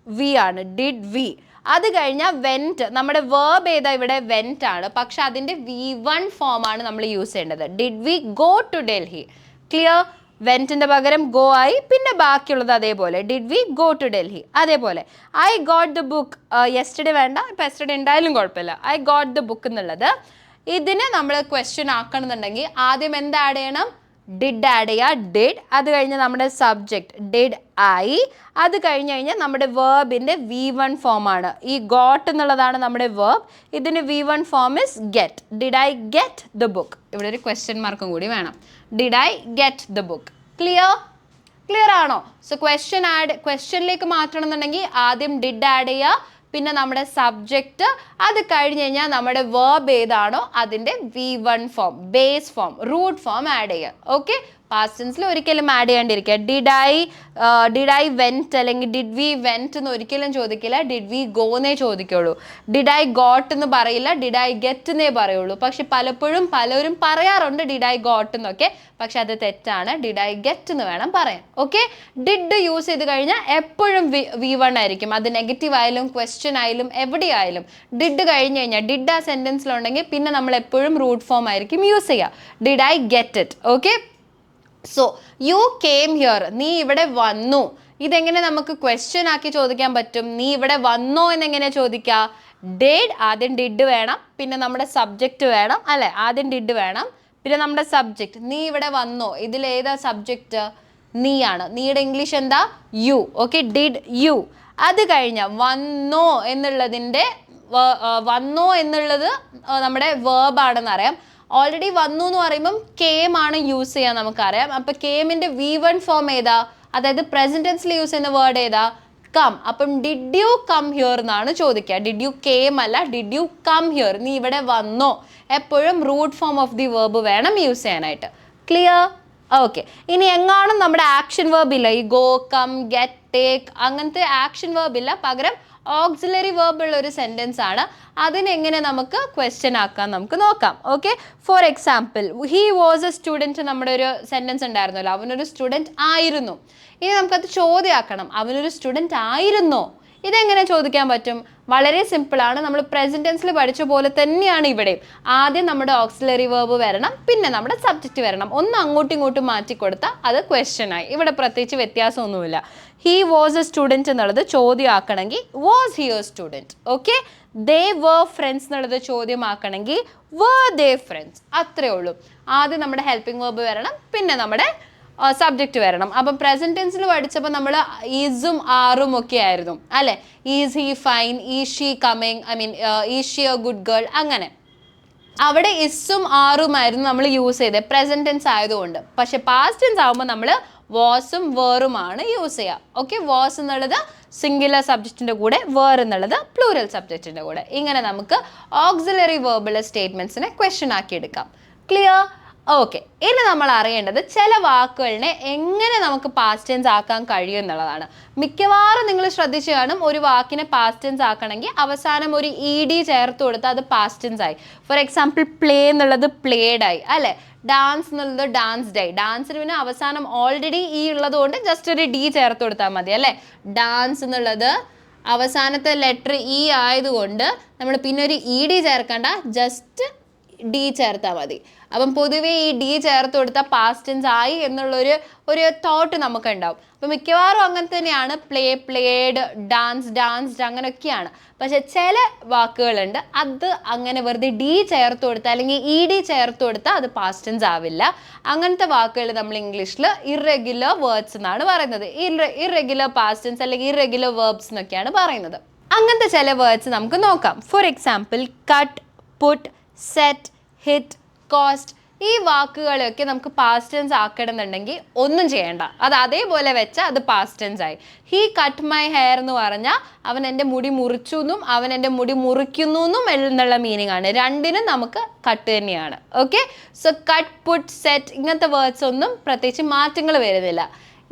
വി ആണ്. Did V. അത് കഴിഞ്ഞാൽ വെൻറ്റ്, നമ്മുടെ വേർബ് ഏതാ ഇവിടെ? വെൻറ്റ് ആണ്. പക്ഷെ അതിൻ്റെ V1 ഫോമാണ് നമ്മൾ യൂസ് ചെയ്യേണ്ടത്. Did we go to Delhi? Clear? വെൻറ്റിൻ്റെ പകരം ഗോ ആയി, പിന്നെ ബാക്കിയുള്ളത് അതേപോലെ did we go to Delhi. അതേപോലെ I got the book. Yesterday വേണ്ട, ഇപ്പം യെസ്റ്റർഡേ ഉണ്ടായാലും കുഴപ്പമില്ല. ഐ ഗോട്ട് ദ ബുക്ക് എന്നുള്ളത് ഇതിനെ നമ്മൾ ക്വസ്റ്റ്യൻ ആക്കണമെന്നുണ്ടെങ്കിൽ ആദ്യം എന്ത് ആഡ് ചെയ്യണം? ഡിഡ് ആഡ് ചെയ്യുക. ഡിഡ്. അത് കഴിഞ്ഞ് നമ്മുടെ സബ്ജക്റ്റ് ഡിഡ് ആയി. അത് കഴിഞ്ഞ് കഴിഞ്ഞാൽ നമ്മുടെ വേർബിൻ്റെ V1 ഫോമാണ്. ഈ ഗോട്ട് എന്നുള്ളതാണ് നമ്മുടെ വേർബ്. ഇതിന് V1 form is get. Did I get the book? ഇവിടെ ഒരു ക്വസ്റ്റ്യൻ മാർക്കും കൂടി വേണം. Did I get the book? Clear? Clear ആണോ? സോ ക്വസ്റ്റ്യനിലേക്ക് മാറ്റണം എന്നുണ്ടെങ്കിൽ ആദ്യം ഡിഡ് ആഡ് ചെയ്യുക, പിന്നെ നമ്മുടെ സബ്ജക്റ്റ്, അത് കഴിഞ്ഞ് കഴിഞ്ഞാൽ നമ്മുടെ വേർബ് ഏതാണോ അതിൻ്റെ V1 form, base form, root form add ചെയ്യുക. ഓക്കെ, പാസ്റ്റ് ടെൻസിൽ ഒരിക്കലും ആഡ് ചെയ്യാണ്ടിരിക്കുക. ഡിഡ് ഐ വെൻറ്റ് അല്ലെങ്കിൽ ഡിഡ് വി വെൻറ്റ് എന്ന് ഒരിക്കലും ചോദിക്കില്ല. ഡിഡ് വി ഗോ എന്നേ ചോദിക്കുള്ളൂ. ഡിഡ് ഐ ഗോട്ട് എന്ന് പറയില്ല, ഡിഡ് ഐ ഗെറ്റ് എന്നേ പറയുള്ളൂ. പക്ഷെ പലപ്പോഴും പലരും പറയാറുണ്ട് ഡിഡ് ഐ ഗോട്ട് എന്നൊക്കെ, പക്ഷെ അത് തെറ്റാണ്. ഡിഡ് ഐ ഗെറ്റ് എന്ന് വേണം പറയാൻ. ഓക്കെ, ഡിഡ് യൂസ് ചെയ്ത് കഴിഞ്ഞാൽ എപ്പോഴും V1 ആയിരിക്കും. അത് നെഗറ്റീവ് ആയാലും ക്വസ്റ്റ്യൻ ആയാലും എവിടെയായാലും ഡിഡ് കഴിഞ്ഞ് കഴിഞ്ഞാൽ, ഡിഡ് ആ സെൻറ്റൻസിലുണ്ടെങ്കിൽ പിന്നെ നമ്മൾ എപ്പോഴും റൂട്ട് ഫോം ആയിരിക്കും യൂസ് ചെയ്യുക. Did I get it? Okay, so you came here. നീ ഇവിടെ വന്നു. ഇതെങ്ങനെ നമുക്ക് ക്വസ്റ്റ്യൻ ആക്കി ചോദിക്കാൻ പറ്റും? നീ ഇവിടെ വന്നോ എന്നെങ്ങനെ ചോദിക്കുക? ഡിഡ്. ആദ്യം ഡിഡ് വേണം, പിന്നെ നമ്മുടെ സബ്ജക്റ്റ് വേണം അല്ലേ? ആദ്യം ഡിഡ് വേണം, പിന്നെ നമ്മുടെ സബ്ജക്റ്റ്. നീ ഇവിടെ വന്നോ? ഇതിലേതാ സബ്ജക്റ്റ്? നീയാണ്. നീയുടെ ഇംഗ്ലീഷ് എന്താ? യു. Okay, did you. അത് കഴിഞ്ഞാൽ വന്നോ എന്നുള്ളതിൻ്റെ വന്നോ എന്നുള്ളത് നമ്മുടെ വേർബാണെന്ന് അറിയാം. ഓൾറെഡി വന്നു എന്ന് പറയുമ്പം കേം ആണ് യൂസ് ചെയ്യാൻ നമുക്കറിയാം. അപ്പം കേമിൻ്റെ V1 ഫോം ഏതാ? അതായത് പ്രസന്റ് ടെൻസിൽ യൂസ് ചെയ്യുന്ന വേർഡ് ഏതാ? കം. അപ്പം ഡിഡ് യു കം ഹിയർ എന്നാണ് ചോദിക്കുക. ഡിഡ് യു കേം അല്ല, ഡിഡ് യു കം ഹിയർ? നീ ഇവിടെ വന്നോ? എപ്പോഴും root form of the verb വേണം യൂസ് ചെയ്യാനായിട്ട്. ക്ലിയർ? ഓക്കെ, ഇനി എങ്ങാനും നമ്മുടെ ആക്ഷൻ വേർബ് ഇല്ല, ഈ ഗോ, കം, ഗെറ്റ്, ടേക്ക് അങ്ങനത്തെ ആക്ഷൻ വേർബ് ഇല്ല, പകരം ഓക്സിലറി വേർബ് ഉള്ള ഒരു സെൻറ്റൻസ് ആണ്. അതിനെങ്ങനെ നമുക്ക് ക്വസ്റ്റ്യൻ ആക്കാൻ നമുക്ക് നോക്കാം. Okay, for example he was a student, നമ്മുടെ ഒരു സെൻറ്റൻസ് ഉണ്ടായിരുന്നല്ലോ, അവനൊരു സ്റ്റുഡൻറ്റ് ആയിരുന്നു. ഇനി നമുക്കത് ചോദ്യമാക്കണം, അവനൊരു സ്റ്റുഡൻറ്റ് ആയിരുന്നോ? ഇതെങ്ങനെ ചോദിക്കാൻ പറ്റും? വളരെ സിമ്പിളാണ്. നമ്മൾ പ്രസന്റ് ടെൻസിൽ പഠിച്ച പോലെ തന്നെയാണ് ഇവിടെയും. ആദ്യം നമ്മുടെ ഓക്സിലറി വേർബ് വരണം, പിന്നെ നമ്മുടെ സബ്ജക്റ്റ് വരണം. ഒന്ന് അങ്ങോട്ടും ഇങ്ങോട്ടും മാറ്റി കൊടുത്താൽ അത് ക്വസ്റ്റ്യൻ ആയി. ഇവിടെ പ്രത്യേകിച്ച് വ്യത്യാസമൊന്നുമില്ല. ഹി വാസ് എ സ്റ്റുഡൻറ്റ് എന്നുള്ളത് ചോദ്യമാക്കണമെങ്കിൽ was he a student. Okay, they were friends എന്നുള്ളത് ചോദ്യമാക്കണമെങ്കിൽ വർ ദേ ഫ്രണ്ട്സ്. അത്രേ ഉള്ളൂ. ആദ്യം നമ്മുടെ ഹെൽപ്പിംഗ് വേർബ് വരണം, പിന്നെ നമ്മുടെ സബ്ജക്റ്റ് വരണം. അപ്പം പ്രസന്റ് ടെൻസിൽ പഠിച്ചപ്പോൾ നമ്മൾ ഈസും ആറും ഒക്കെ ആയിരുന്നു അല്ലേ. Is he fine, is she coming, I mean is she A good girl, അങ്ങനെ അവിടെ ഇസും ആറുമായിരുന്നു നമ്മൾ യൂസ് ചെയ്തത് പ്രസന്റ് ടെൻസ് ആയതുകൊണ്ട്. പക്ഷെ പാസ്റ്റ് ടെൻസ് ആകുമ്പോൾ നമ്മൾ വാസും വേറുമാണ് യൂസ് ചെയ്യുക. ഓക്കെ, വാസ് എന്നുള്ളത് സിംഗുലർ സബ്ജക്റ്റിൻ്റെ കൂടെ, വേർ എന്നുള്ളത് പ്ലൂറൽ സബ്ജക്റ്റിൻ്റെ കൂടെ. ഇങ്ങനെ നമുക്ക് ഓക്സിലറി വേർബുള്ള സ്റ്റേറ്റ്മെൻറ്റ്സിനെ ക്വസ്റ്റ്യൻ ആക്കി എടുക്കാം. ക്ലിയർ? ഓക്കെ, ഇനി നമ്മൾ അറിയേണ്ടത് ചില വാക്കുകളിനെ എങ്ങനെ നമുക്ക് പാസ്റ്റ് ടെൻസ് ആക്കാൻ കഴിയും എന്നുള്ളതാണ്. മിക്കവാറും നിങ്ങൾ ശ്രദ്ധിച്ചു കാണും, ഒരു വാക്കിനെ പാസ്റ്റ് ടെൻസ് ആക്കണമെങ്കിൽ അവസാനം ഒരു ഇ ഡി ചേർത്ത് കൊടുത്താൽ അത് പാസ്റ്റ് ടെൻസ് ആയി. ഫോർ എക്സാമ്പിൾ പ്ലേ എന്നുള്ളത് പ്ലേഡ് ആയി അല്ലേ. ഡാൻസ് എന്നുള്ളത് ഡാൻസ്ഡ് ആയി. ഡാൻസിന് പിന്നെ അവസാനം ഓൾറെഡി ഈ ഉള്ളത് കൊണ്ട് ജസ്റ്റ് ഒരു ഡി ചേർത്ത് കൊടുത്താൽ മതി അല്ലേ. ഡാൻസ് എന്നുള്ളത് അവസാനത്തെ ലെറ്റർ ഇ ആയതുകൊണ്ട് നമ്മൾ പിന്നെ ഒരു ഇ ഡി ചേർക്കണ്ട, ജസ്റ്റ് ഡി ചേർത്താൽ മതി. അപ്പം പൊതുവേ ഈ ഡി ചേർത്ത് കൊടുത്താൽ പാസ്റ്റ് ടെൻസ് ആയി എന്നുള്ളൊരു തോട്ട് നമുക്കുണ്ടാവും. അപ്പം മിക്കവാറും അങ്ങനെ തന്നെയാണ്. പ്ലേ പ്ലേഡ്, ഡാൻസ് ഡാൻസ്ഡ്, അങ്ങനെയൊക്കെയാണ്. പക്ഷെ ചില വാക്കുകളുണ്ട് അത് അങ്ങനെ വെറുതെ ഡി ചേർത്ത് കൊടുത്താൽ അല്ലെങ്കിൽ ഇ ഡി ചേർത്ത് കൊടുത്താൽ അത് പാസ്റ്റ് ടെൻസ് ആവില്ല. അങ്ങനത്തെ വാക്കുകൾ നമ്മൾ ഇംഗ്ലീഷിൽ ഇറെഗുലർ വേർഡ്സ് എന്നാണ് പറയുന്നത്. ഇറെഗുലർ പാസ്റ്റ് ടെൻസ് അല്ലെങ്കിൽ ഇറെഗുലർ വേർബ്സ് എന്നൊക്കെയാണ് പറയുന്നത്. അങ്ങനത്തെ ചില വേർഡ്സ് നമുക്ക് നോക്കാം. For example cut, put, set, hit, cost. ഈ വാക്കുകളൊക്കെ നമുക്ക് പാസ്റ്റ് ടെൻസ് ആക്കണമെന്നുണ്ടെങ്കിൽ ഒന്നും ചെയ്യേണ്ട, അത് അതേപോലെ വെച്ചാൽ അത് പാസ്റ്റ് ടെൻസ് ആയി. ഹീ കട്ട് മൈ ഹെയർ എന്ന് പറഞ്ഞാൽ അവൻ എൻ്റെ മുടി മുറിച്ചു എന്നും അവൻ എൻ്റെ മുടി മുറിക്കുന്നു എന്നും എന്നുള്ള മീനിങ് ആണ്. രണ്ടിനും നമുക്ക് കട്ട് തന്നെയാണ്. Okay, so cut, put, set ഇങ്ങനത്തെ വേർഡ്സ് ഒന്നും പ്രത്യേകിച്ച് മാറ്റങ്ങൾ വരുന്നില്ല.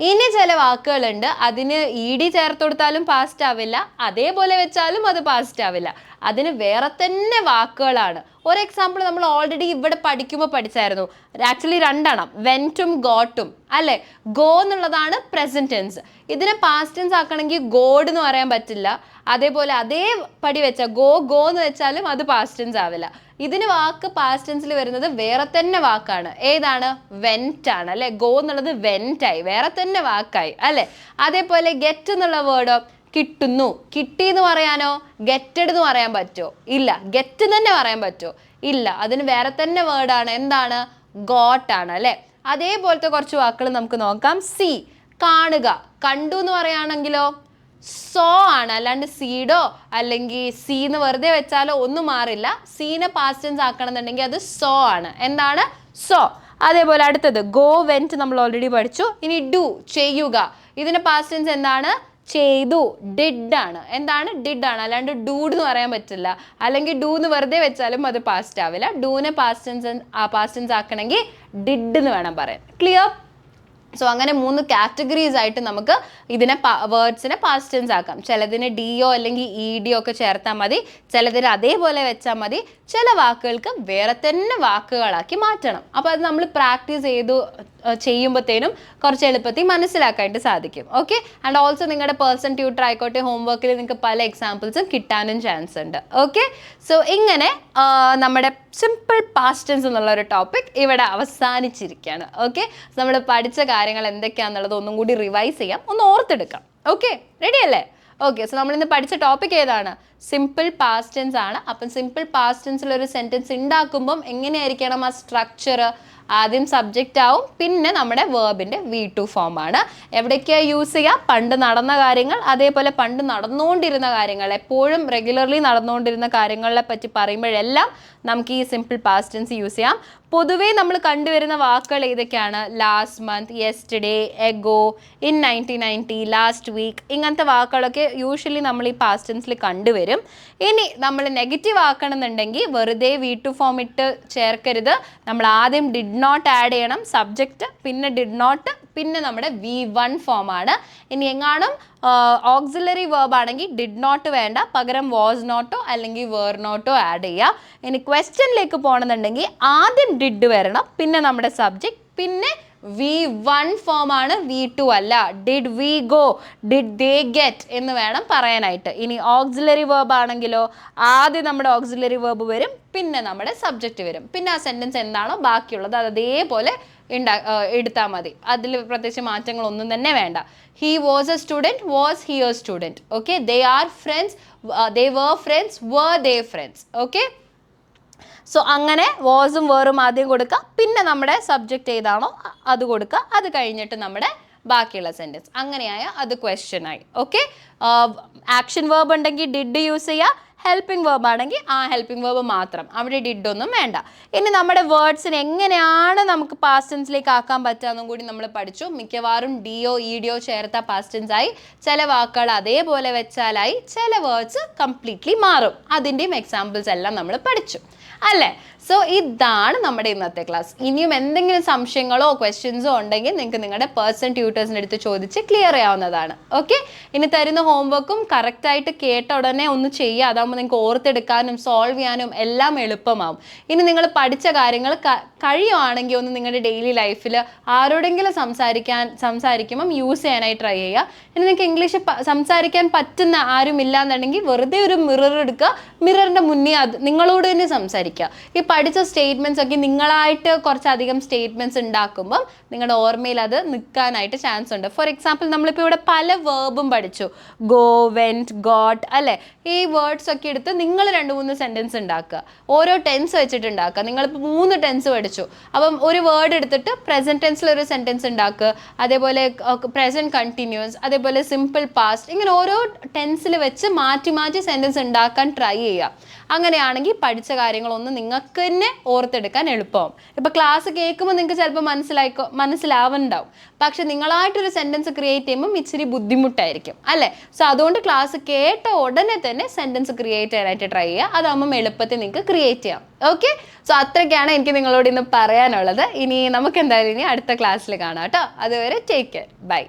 ഇനി ചില വാക്കുകളുണ്ട് അതിന് ഇ ഡി ചേർത്ത് കൊടുത്താലും പാസ്റ്റ് ആവില്ല, അതേപോലെ വെച്ചാലും അത് പാസ്റ്റ് ആവില്ല. അതിന് വേറെ തന്നെ വാക്കുകളാണ്. ഒരു എക്സാമ്പിൾ നമ്മൾ ഓൾറെഡി ഇവിടെ പഠിക്കുമ്പോൾ പഠിച്ചായിരുന്നു. ആക്ച്വലി രണ്ടെണ്ണം, വെൻറ്റും ഗോട്ടും അല്ലേ. ഗോ എന്നുള്ളതാണ് പ്രസന്റ് ടെൻസ്. ഇതിനെ പാസ്റ്റ് ടെൻസ് ആക്കണമെങ്കിൽ ഗോഡ് എന്ന് പറയാൻ പറ്റില്ല. അതേപോലെ അതേ പടി വെച്ചാൽ ഗോ എന്ന് വെച്ചാലും അത് പാസ്റ്റ് ടെൻസ് ആവില്ല. ഇതിന് വാക്ക് പാസ്റ്റ് ടെൻസിൽ വരുന്നത് വേറെ തന്നെ വാക്കാണ്. ഏതാണ്? വെൻറ്റ് ആണ് അല്ലേ. ഗോ എന്നുള്ളത് വെൻറ്റായി, വേറെ തന്നെ വാക്കായി അല്ലേ. അതേപോലെ ഗെറ്റ് എന്നുള്ള വേർഡോ കിട്ടുന്നു, കിട്ടി എന്ന് പറയാനോ ഗെറ്റഡ് എന്ന് പറയാൻ പറ്റുമോ? ഇല്ല. ഗെറ്റ് തന്നെ പറയാൻ പറ്റുമോ? ഇല്ല. അതിന് വേറെ തന്നെ വേർഡാണ്. എന്താണ്? ഗോട്ട് ആണ് അല്ലേ. അതേപോലത്തെ കുറച്ച് വാക്കുകൾ നമുക്ക് നോക്കാം. സീ, കാണുക. കണ്ടു എന്ന് പറയുകയാണെങ്കിലോ സോ ആണ്, അല്ലാണ്ട് സീഡോ അല്ലെങ്കിൽ സീ എന്ന് വെറുതെ വെച്ചാലോ ഒന്നും മാറില്ല. സീനെ പാസ്റ്റ് ടെൻസ് ആക്കണമെന്നുണ്ടെങ്കിൽ അത് സോ ആണ്. എന്താണ്? സോ. അതേപോലെ അടുത്തത് ഗോ, വെൻറ്റ് നമ്മൾ ഓൾറെഡി പഠിച്ചു. ഇനി ഡു, ചെയ്യുക. ഇതിന്റെ പാസ്റ്റ് ടെൻസ് എന്താണ്? ചെയ്തു, ഡിഡ് ആണ്. എന്താണ്? ഡിഡ് ആണ്, അല്ലാണ്ട് ഡൂഡ് എന്ന് പറയാൻ പറ്റില്ല. അല്ലെങ്കിൽ ഡൂ എന്ന് വെറുതെ വെച്ചാലും അത് പാസ്റ്റ് ആവില്ല. ഡൂനെ പാസ്റ്റ് ടെൻസ് ആക്കണമെങ്കിൽ ഡിഡ് എന്ന് വേണം പറയാൻ. ക്ലിയർ? സോ അങ്ങനെ 3 കാറ്റഗറീസ് ആയിട്ട് നമുക്ക് ഇതിനെ വേർഡ്സിനെ പാസ്റ്റ് ടെൻസ് ആക്കാം. ചിലതിന് ഡിയോ അല്ലെങ്കിൽ ഇ ഡിയോ ഒക്കെ ചേർത്താൽ മതി, ചിലതിന് അതേപോലെ വെച്ചാൽ മതി, ചില വാക്കുകൾക്ക് വേറെ തന്നെ വാക്കുകളാക്കി മാറ്റണം. അപ്പോൾ അത് നമ്മൾ പ്രാക്ടീസ് ചെയ്യുമ്പോഴത്തേനും കുറച്ച് എളുപ്പത്തിൽ മനസ്സിലാക്കാനായിട്ട് സാധിക്കും. ഓക്കെ, ആൻഡ് ഓൾസോ നിങ്ങളുടെ പേഴ്സൺ ട്യൂട്ടർ ആയിക്കോട്ടെ ഹോംവർക്കിൽ നിങ്ങൾക്ക് പല എക്സാമ്പിൾസും കിട്ടാനും ചാൻസ് ഉണ്ട്. ഓക്കെ, സോ ഇങ്ങനെ നമ്മുടെ സിമ്പിൾ പാസ്റ്റ് ടെൻസ് എന്നുള്ള ഒരു ടോപ്പിക് ഇവിടെ അവസാനിച്ചിരിക്കുകയാണ്. ഓക്കെ, നമ്മൾ പഠിച്ച കാര്യങ്ങൾ എന്തൊക്കെയാണെന്നുള്ളത് ഒന്നും കൂടി റിവൈസ് ചെയ്യാം, ഒന്ന് ഓർത്തെടുക്കാം. ഓക്കെ, റെഡി അല്ലേ? ഓക്കെ, സോ നമ്മളിന്ന് പഠിച്ച ടോപ്പിക് ഏതാണ്? സിമ്പിൾ പാസ്റ്റ് ടെൻസ് ആണ്. അപ്പം സിമ്പിൾ പാസ്റ്റ് ടെൻസിൽ ഒരു സെൻറ്റൻസ് ഉണ്ടാക്കുമ്പം എങ്ങനെയായിരിക്കണം ആ സ്ട്രക്ചർ? ആദ്യം സബ്ജക്റ്റ് ആവും, പിന്നെ നമ്മുടെ വേർബിൻ്റെ V2 ഫോം ആണ്. എവിടേക്കാണ് യൂസ് ചെയ്യുക? പണ്ട് നടന്ന കാര്യങ്ങൾ, അതേപോലെ പണ്ട് നടന്നുകൊണ്ടിരുന്ന കാര്യങ്ങൾ, എപ്പോഴും റെഗുലർലി നടന്നുകൊണ്ടിരുന്ന കാര്യങ്ങളെ പറ്റി പറയുമ്പോഴെല്ലാം നമുക്ക് ഈ സിമ്പിൾ പാസ്റ്റ് ടെൻസ് യൂസ് ചെയ്യാം. പൊതുവേ നമ്മൾ കണ്ടുവരുന്ന വാക്കുകൾ ഏതൊക്കെയാണ്? Last month, yesterday, ago, in 1990, last week, ഇങ്ങനത്തെ വാക്കുകളൊക്കെ യൂഷ്വലി നമ്മൾ ഈ പാസ്റ്റ് ടെൻസിൽ കണ്ടുവരും. വരും. ഇനി നമ്മൾ നെഗറ്റീവ് ആക്കണമെന്നുണ്ടെങ്കിൽ വെറുതെ V2 ഫോം ഇട്ട് ചേർക്കരുത്. നമ്മൾ ആദ്യം ഡിഡ് നോട്ട് ആഡ് ചെയ്യണം, സബ്ജക്റ്റ്, പിന്നെ ഡിഡ് നോട്ട്, പിന്നെ നമ്മുടെ V1 ഫോമാണ്. ഇനി എങ്ങാനും ഓക്സിലറി വേർബ് ആണെങ്കിൽ ഡിഡ് നോട്ട് വേണ്ട, പകരം വാസ് നോട്ടോ അല്ലെങ്കിൽ വേർ നോട്ടോ ആഡ് ചെയ്യുക. ഇനി ക്വസ്റ്റ്യനിലേക്ക് പോകണമെന്നുണ്ടെങ്കിൽ ആദ്യം ഡിഡ് വരണം, പിന്നെ നമ്മുടെ സബ്ജക്റ്റ്, പിന്നെ V1 ഫോമാണ്, V2 അല്ല. Did we go, did they get എന്ന് വേണം പറയാനായിട്ട്. ഇനി ഓക്സിലറി വേർബ് ആണെങ്കിലോ ആദ്യം നമ്മുടെ ഓക്സിലറി വേർബ് വരും, പിന്നെ നമ്മുടെ സബ്ജക്റ്റ് വരും, പിന്നെ ആ സെൻറ്റൻസ് എന്താണോ ബാക്കിയുള്ളത് അത് അതേപോലെ എടുത്താൽ മതി. അതിൽ പ്രത്യേകിച്ച് മാറ്റങ്ങളൊന്നും തന്നെ വേണ്ട. He was a student, was he a student. Okay, they are friends, they were friends, were they friends. Okay, so അങ്ങനെ വാസും വേറും ആദ്യം കൊടുക്കുക, പിന്നെ നമ്മുടെ സബ്ജക്റ്റ് ഏതാണോ അത് കൊടുക്കുക, അത് കഴിഞ്ഞിട്ട് നമ്മുടെ ബാക്കിയുള്ള സെൻറ്റൻസ്. അങ്ങനെയായ അത് ക്വസ്റ്റ്യൻ ആയി. ഓക്കെ, ആക്ഷൻ വേർബ് ഉണ്ടെങ്കിൽ ഡിഡ് യൂസ് ചെയ്യുക, ഹെൽപ്പിംഗ് വേർബ് ആണെങ്കിൽ ആ ഹെൽപ്പിംഗ് വേർബ് മാത്രം, അവിടെ ഡിഡ് ഒന്നും വേണ്ട. ഇനി നമ്മുടെ വേർഡ്സിന് എങ്ങനെയാണ് നമുക്ക് പാസ്റ്റ് ടെൻസിലേക്ക് ആക്കാൻ പറ്റുകയെന്നും കൂടി നമ്മൾ പഠിച്ചു. മിക്കവാറും ഡിയോ ഇഡിയോ ചേർത്ത പാസ്റ്റ് ടെൻസ് ആയി, ചില വാക്കുകൾ അതേപോലെ വെച്ചാലായി, ചില വേർഡ്സ് കംപ്ലീറ്റ്ലി മാറും. അതിൻ്റെയും എക്സാമ്പിൾസ് എല്ലാം നമ്മൾ പഠിച്ചു അല്ലേ? സോ ഇതാണ് നമ്മുടെ ഇന്നത്തെ ക്ലാസ്. ഇനിയും എന്തെങ്കിലും സംശയങ്ങളോ ക്വസ്റ്റ്യൻസോ ഉണ്ടെങ്കിൽ നിങ്ങൾക്ക് നിങ്ങളുടെ പേഴ്സണൽ ട്യൂട്ടേഴ്സിൻ്റെ അടുത്ത് ചോദിച്ച് ക്ലിയർ ചെയ്യാവുന്നതാണ്. ഓക്കെ, ഇനി തരുന്ന ഹോംവർക്കും കറക്റ്റായിട്ട് കേട്ട ഉടനെ ഒന്ന് ചെയ്യുക. അതാകുമ്പോൾ നിങ്ങൾക്ക് ഓർത്തെടുക്കാനും സോൾവ് ചെയ്യാനും എല്ലാം എളുപ്പമാവും. ഇനി നിങ്ങൾ പഠിച്ച കാര്യങ്ങൾ കഴിയുവാണെങ്കിൽ ഒന്ന് നിങ്ങളുടെ ഡെയിലി ലൈഫിൽ ആരോടെങ്കിലും സംസാരിക്കുമ്പം യൂസ് ചെയ്യാനായി ട്രൈ ചെയ്യുക. ഇനി നിങ്ങൾക്ക് ഇംഗ്ലീഷ് സംസാരിക്കാൻ പറ്റുന്ന ആരും ഇല്ലാന്നുണ്ടെങ്കിൽ വെറുതെ ഒരു മിറർ എടുക്കുക, മിററിൻ്റെ മുന്നേ അത് നിങ്ങളോട് തന്നെ സംസാരിക്കുക. ഈ പഠിച്ച സ്റ്റേറ്റ്മെൻറ്റ്സ് ഒക്കെ നിങ്ങളായിട്ട് കുറച്ചധികം സ്റ്റേറ്റ്മെൻറ്റ്സ് ഉണ്ടാക്കുമ്പം നിങ്ങളുടെ ഓർമ്മയിൽ അത് നിൽക്കാനായിട്ട് ചാൻസ് ഉണ്ട്. ഫോർ എക്സാമ്പിൾ നമ്മളിപ്പോൾ ഇവിടെ പല വേർബും പഠിച്ചു, ഗോ, വെൻറ്റ്, ഗോട്ട് അല്ലേ? ഈ വേർഡ്സ് ഒക്കെ എടുത്ത് നിങ്ങൾ 2-3 സെൻറ്റൻസ് ഉണ്ടാക്കുക, ഓരോ ടെൻസ് വെച്ചിട്ട് ഉണ്ടാക്കുക. നിങ്ങളിപ്പോൾ 3 ടെൻസ് പഠിച്ചു, അപ്പം ഒരു വേർഡ് എടുത്തിട്ട് പ്രസൻറ്റ് ടെൻസിൽ ഒരു സെൻറ്റൻസ് ഉണ്ടാക്കുക, അതേപോലെ പ്രസൻറ്റ് കണ്ടിന്യൂസ്, അതേപോലെ സിമ്പിൾ പാസ്റ്റ്, ഇങ്ങനെ ഓരോ ടെൻസിൽ വെച്ച് മാറ്റി മാറ്റി സെൻറ്റൻസ് ഉണ്ടാക്കാൻ ട്രൈ ചെയ്യുക. അങ്ങനെയാണെങ്കിൽ പഠിച്ച കാര്യങ്ങളൊന്നും നിങ്ങൾക്ക് തന്നെ ഓർത്തെടുക്കാൻ എളുപ്പമാവും. ഇപ്പോൾ ക്ലാസ് കേൾക്കുമ്പോൾ നിങ്ങൾക്ക് ചിലപ്പോൾ മനസ്സിലാവുന്നുണ്ടാവും, പക്ഷെ നിങ്ങളായിട്ടൊരു സെൻറ്റൻസ് ക്രിയേറ്റ് ചെയ്യുമ്പോൾ ഇച്ചിരി ബുദ്ധിമുട്ടായിരിക്കും അല്ലേ? സോ അതുകൊണ്ട് ക്ലാസ് കേട്ട ഉടനെ തന്നെ സെൻറ്റൻസ് ക്രിയേറ്റ് ചെയ്യാനായിട്ട് ട്രൈ ചെയ്യുക. അതാകുമ്പോൾ എളുപ്പത്തിൽ നിങ്ങൾക്ക് ക്രിയേറ്റ് ചെയ്യാം. ഓക്കെ, സോ അത്രയ്ക്കാണ് എനിക്ക് നിങ്ങളോട് ഇന്ന് പറയാനുള്ളത്. ഇനി നമുക്ക് എന്തായാലും ഇനി അടുത്ത ക്ലാസ്സിൽ കാണാം കേട്ടോ. അതുവരെ ടേക്ക് കെയർ, ബൈ.